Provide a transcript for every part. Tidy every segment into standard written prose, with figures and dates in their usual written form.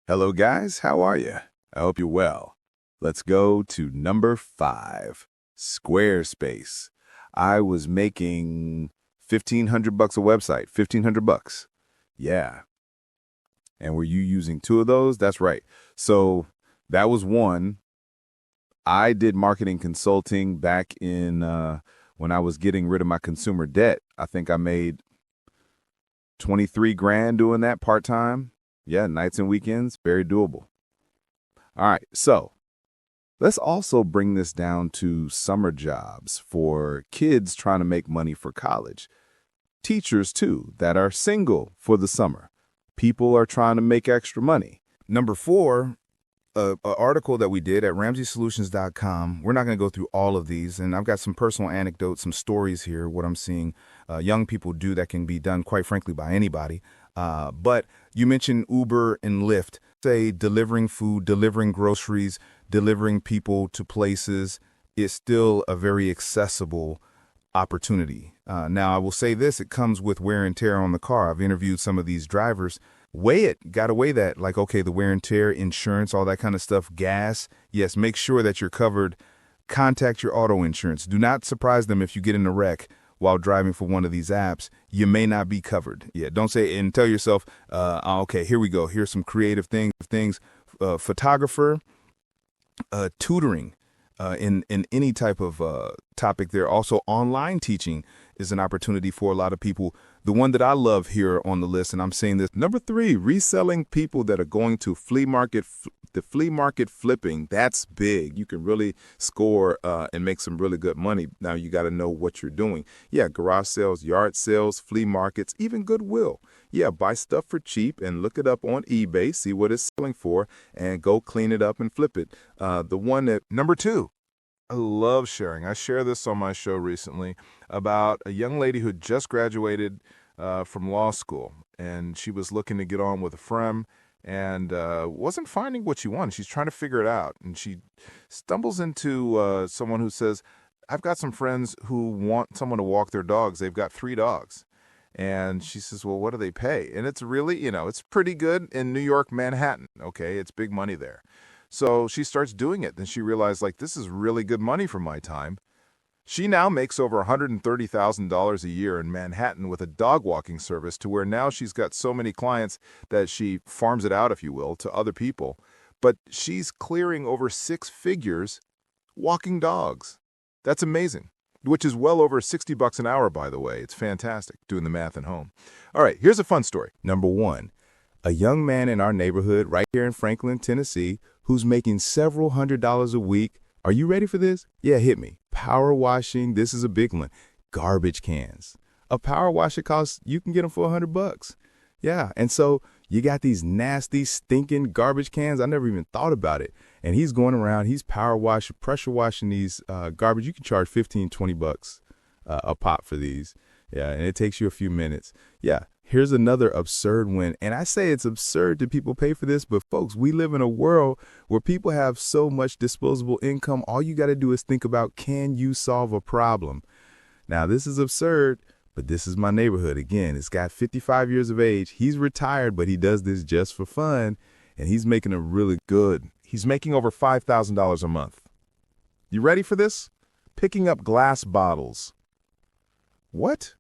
Hello, guys. How are you? I hope you're well. Let's go to number 5, Squarespace. I was making $1,500 a website, $1,500. Yeah. And were you using two of those? That's right. So that was one. I did marketing consulting back in when I was getting rid of my consumer debt. I think I made 23 grand doing that part-time. Yeah, nights and weekends, very doable. All right, so let's also bring this down to summer jobs for kids trying to make money for college. Teachers, too, that are single for the summer. People are trying to make extra money. Number 4, an article that we did at RamseySolutions.com. We're not going to go through all of these, and I've got some personal anecdotes, some stories here, what I'm seeing young people do that can be done, quite frankly, by anybody. But you mentioned Uber and Lyft, say delivering food, delivering groceries, delivering people to places is still a very accessible opportunity. Now, I will say this, it comes with wear and tear on the car. I've interviewed some of these drivers. Weigh it, got to weigh that, like, okay, the wear and tear, insurance, all that kind of stuff, gas. Yes, make sure that you're covered. Contact your auto insurance. Do not surprise them if you get in a wreck while driving for one of these apps. You may not be covered. Yeah, don't say and tell yourself, okay, here we go. Here's some creative things. Photographer, tutoring in any type of topic there. Also, online teaching is an opportunity for a lot of people. The one that I love here on the list, and I'm saying this, number 3, reselling people that are going to flea market. The flea market flipping, that's big. You can really score and make some really good money. Now, you got to know what you're doing. Yeah, garage sales, yard sales, flea markets, even Goodwill. Yeah, buy stuff for cheap and look it up on eBay, see what it's selling for, and go clean it up and flip it. Number 2, I love sharing. I shared this on my show recently about a young lady who just graduated from law school, and she was looking to get on with a friend and wasn't finding what she wanted. She's trying to figure it out, and she stumbles into someone who says, I've got some friends who want someone to walk their dogs. They've got 3 dogs. And she says, well, what do they pay? And it's really, it's pretty good in New York, Manhattan. Okay, it's big money there. So she starts doing it. Then she realized, like, this is really good money for my time. She now makes over $130,000 a year in Manhattan with a dog walking service, to where now she's got so many clients that she farms it out, if you will, to other people. But she's clearing over 6 figures walking dogs. That's amazing, which is well over $60 an hour, by the way. It's fantastic, doing the math at home. All right, here's a fun story. Number 1, a young man in our neighborhood right here in Franklin, Tennessee, who's making several $100s a week. Are you ready for this? Yeah, hit me. Power washing, this is a big one. Garbage cans. A power washer costs, you can get them for $100. Yeah, and so you got these nasty, stinking garbage cans. I never even thought about it. And he's going around, he's power washing, pressure washing these garbage. You can charge $15-20 a pop for these. Yeah, and it takes you a few minutes. Yeah, here's another absurd one. And I say it's absurd that people pay for this, but folks, we live in a world where people have so much disposable income. All you got to do is think about, can you solve a problem? Now, this is absurd, but this is my neighborhood. Again, it's got 55 years of age. He's retired, but he does this just for fun, and he's making a really good. He's making over $5,000 a month. You ready for this? Picking up glass bottles. What?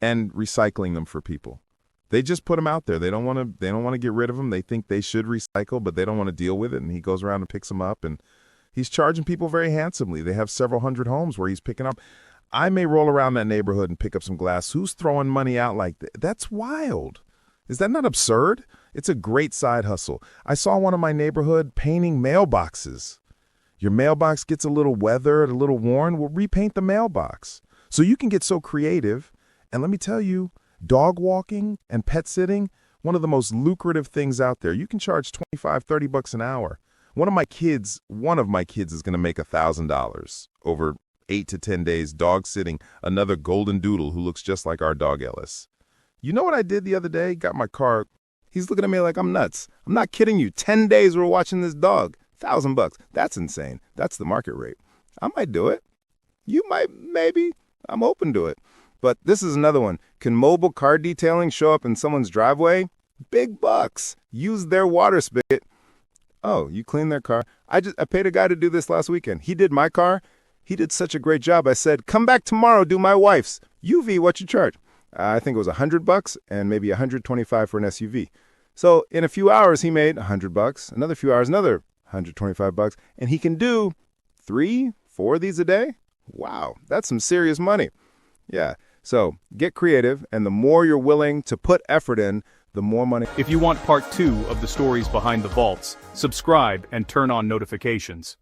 And recycling them for people. They just put them out there. They don't want to get rid of them. They think they should recycle, but they don't want to deal with it. And he goes around and picks them up, and he's charging people very handsomely. They have several hundred homes where he's picking up. I may roll around that neighborhood and pick up some glass. Who's throwing money out like that? That's wild. Is that not absurd? It's a great side hustle. I saw one in my neighborhood painting mailboxes. Your mailbox gets a little weathered, a little worn. Well, repaint the mailbox. So you can get so creative. And let me tell you, dog walking and pet sitting, one of the most lucrative things out there. You can charge $25-30 an hour. One of my kids is going to make $1,000 over 8 to 10 days dog sitting another golden doodle who looks just like our dog Ellis. You know what I did the other day? Got my car. He's looking at me like I'm nuts. I'm not kidding you. 10 days we're watching this dog. $1,000. That's insane. That's the market rate. I might do it. You might, maybe. I'm open to it. But this is another one. Can mobile car detailing show up in someone's driveway? Big bucks. Use their water spigot. Oh, you clean their car. I paid a guy to do this last weekend. He did my car. He did such a great job. I said, come back tomorrow, do my wife's. UV, what you charge? I think it was $100 and maybe $125 for an SUV. So in a few hours, he made $100. Another few hours, another $125. And he can do 3, 4 of these a day? Wow, that's some serious money. Yeah, so get creative, and the more you're willing to put effort in, the more money. If you want part 2 of the stories behind the vaults, subscribe and turn on notifications.